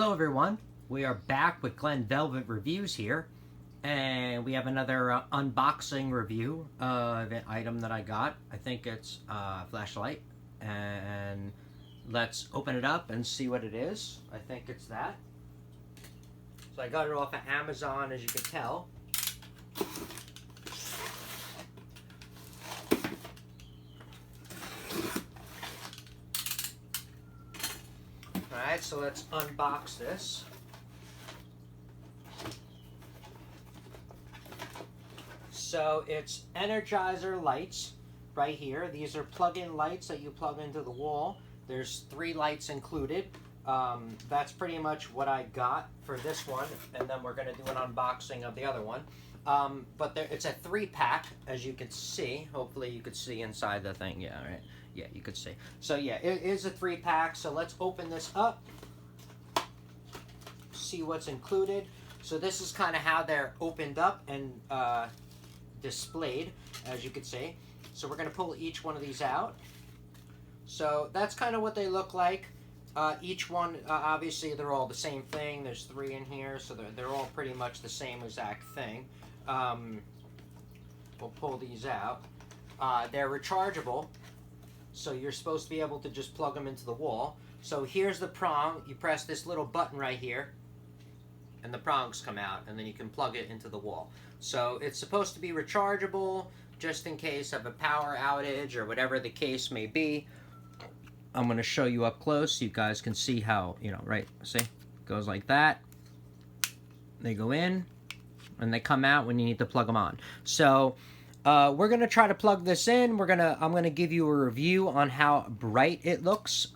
Hello everyone, we are back with Glenn Velvet Reviews here, and we have another unboxing review of an item that I got. I think it's a flashlight, and let's open it up and see what it is. I think it's that. So I got it off of Amazon, as you can tell. Alright, so let's unbox this. So it's Energizer lights right here. These are plug-in lights that you plug into the wall. There's 3 lights included. That's pretty much what I got for this one, and then we're going to do an unboxing of the other one. But it's a 3-pack, as you can see. Hopefully you could see inside the thing. Yeah, right. Yeah, you could see. So yeah, it is a 3-pack. So let's open this up, see what's included. So this is kind of how they're opened up and displayed, as you can see. So we're going to pull each one of these out. So that's kind of what they look like. Each one, obviously, they're all the same thing. There's 3 in here, so they're all pretty much the same exact thing. We'll pull these out. They're rechargeable, so you're supposed to be able to just plug them into the wall. So here's the prong. You press this little button right here, and the prongs come out, and then you can plug it into the wall. So it's supposed to be rechargeable, just in case of a power outage or whatever the case may be. I'm going to show you up close so you guys can see how, right, see? Goes like that. They go in, and they come out when you need to plug them on. So we're going to try to plug this in. I'm going to give you a review on how bright it looks.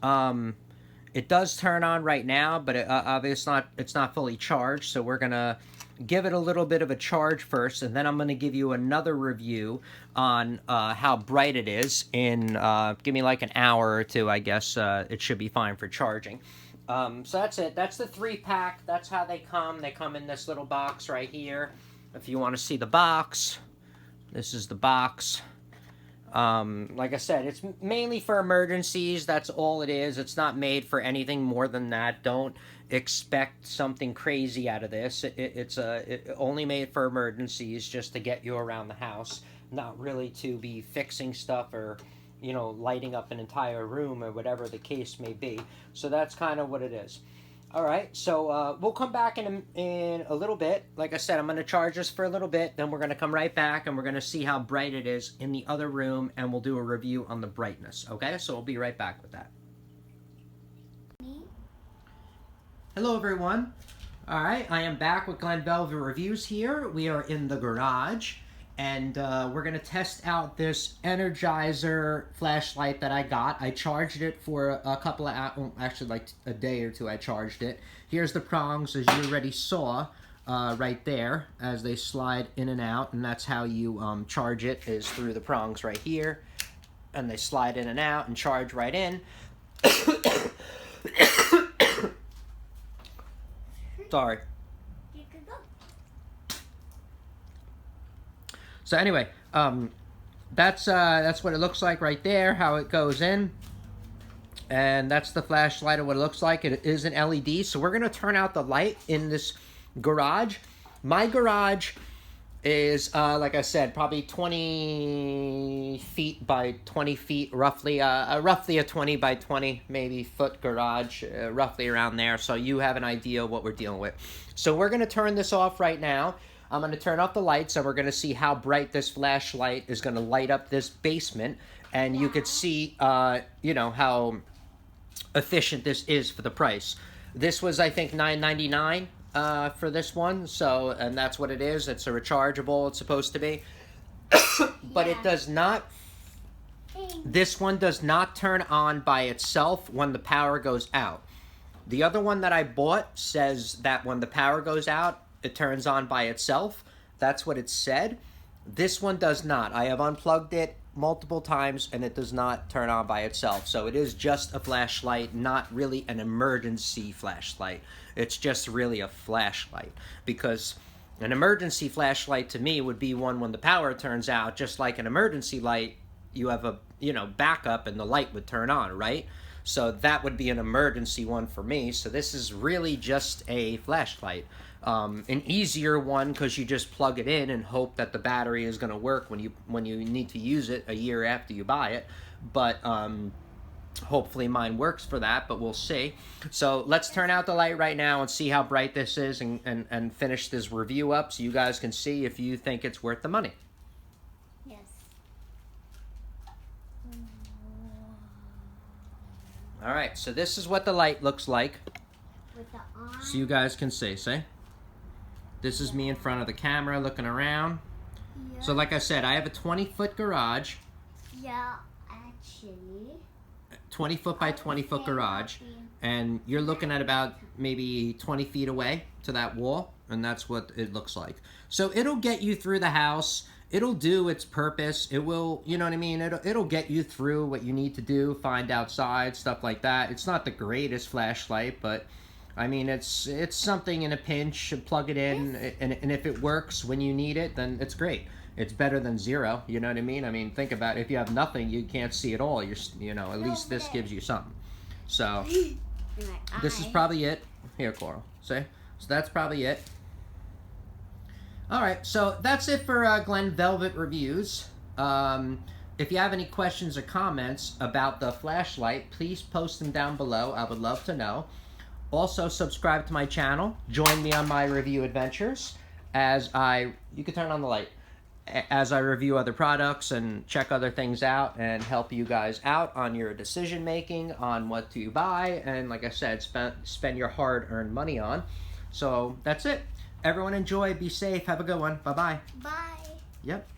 It does turn on right now, but obviously it's not fully charged, so we're going to give it a little bit of a charge first, and then I'm going to give you another review on how bright it is in, give me like an hour or 2, I guess. It should be fine for charging. So that's it. That's the 3-pack. That's how they come. They come in this little box right here. If you want to see the box, this is the box. Like I said, it's mainly for emergencies. That's all it is. It's not made for anything more than that. Don't expect something crazy out of this. It's only made for emergencies, just to get you around the house, not really to be fixing stuff or, lighting up an entire room or whatever the case may be. So that's kind of what it is. All right, so we'll come back in a little bit. Like I said, I'm going to charge this for a little bit, then we're going to come right back, and we're going to see how bright it is in the other room, and we'll do a review on the brightness, okay? So we'll be right back with that. Hello, everyone. All right, I am back with Glenn Velvet Reviews here. We are in the garage, and we're going to test out this Energizer flashlight that I got. I charged it for a couple of hours, actually like a day or 2 I charged it. Here's the prongs, as you already saw right there, as they slide in and out, and that's how you charge it, is through the prongs right here, and they slide in and out and charge right in. Sorry. You can go. So anyway, that's what it looks like right there, how it goes in. And that's the flashlight of what it looks like. It is an LED. So we're going to turn out the light in this garage. My garage is, like I said, probably 20 feet by 20 feet, roughly. Roughly a 20 by 20, maybe, foot garage, roughly around there. So you have an idea of what we're dealing with. So we're going to turn this off right now. I'm going to turn off the lights, and we're going to see how bright this flashlight is going to light up this basement. And you could see, how efficient this is for the price. This was, I think, $9.99 for this one. So, and that's what it is. It's a rechargeable, it's supposed to be. But it does not, this one does not turn on by itself when the power goes out. The other one that I bought says that when the power goes out, it turns on by itself. That's what it said. This one does not. I have unplugged it multiple times, and it does not turn on by itself. So it is just a flashlight, not really an emergency flashlight. It's just really a flashlight, because an emergency flashlight to me would be one when the power turns out. Just like an emergency light, you have a backup and the light would turn on, right? So that would be an emergency one for me. So this is really just a flashlight. An easier one because you just plug it in and hope that the battery is going to work when you need to use it a year after you buy it. But hopefully mine works for that, but we'll see. So let's turn out the light right now and see how bright this is, and finish this review up so you guys can see if you think it's worth the money. Yes. All right, so this is what the light looks like. With the on. So you guys can see. This is me in front of the camera looking around. Yeah. So like I said, I have a 20-foot garage. Yeah, actually. 20-foot by 20-foot garage. And you're looking at about maybe 20 feet away to that wall. And that's what it looks like. So it'll get you through the house. It'll do its purpose. It will, you know what I mean? It'll get you through what you need to do, find outside, stuff like that. It's not the greatest flashlight, but I mean, it's something in a pinch. Plug it in, and if it works when you need it, then it's great. It's better than zero. You know what I mean? I mean, think about it. If you have nothing, you can't see at all. You know, at least this gives you something. So this is probably it. Here, Coral. See? So that's probably it. All right. So that's it for Glen Velvet Reviews. If you have any questions or comments about the flashlight, please post them down below. I would love to know. Also, subscribe to my channel. Join me on my review adventures you can turn on the light, as I review other products and check other things out and help you guys out on your decision making on what to buy. And like I said, spend your hard-earned money on. So that's it. Everyone enjoy, be safe, have a good one. Bye-bye. Bye. Yep.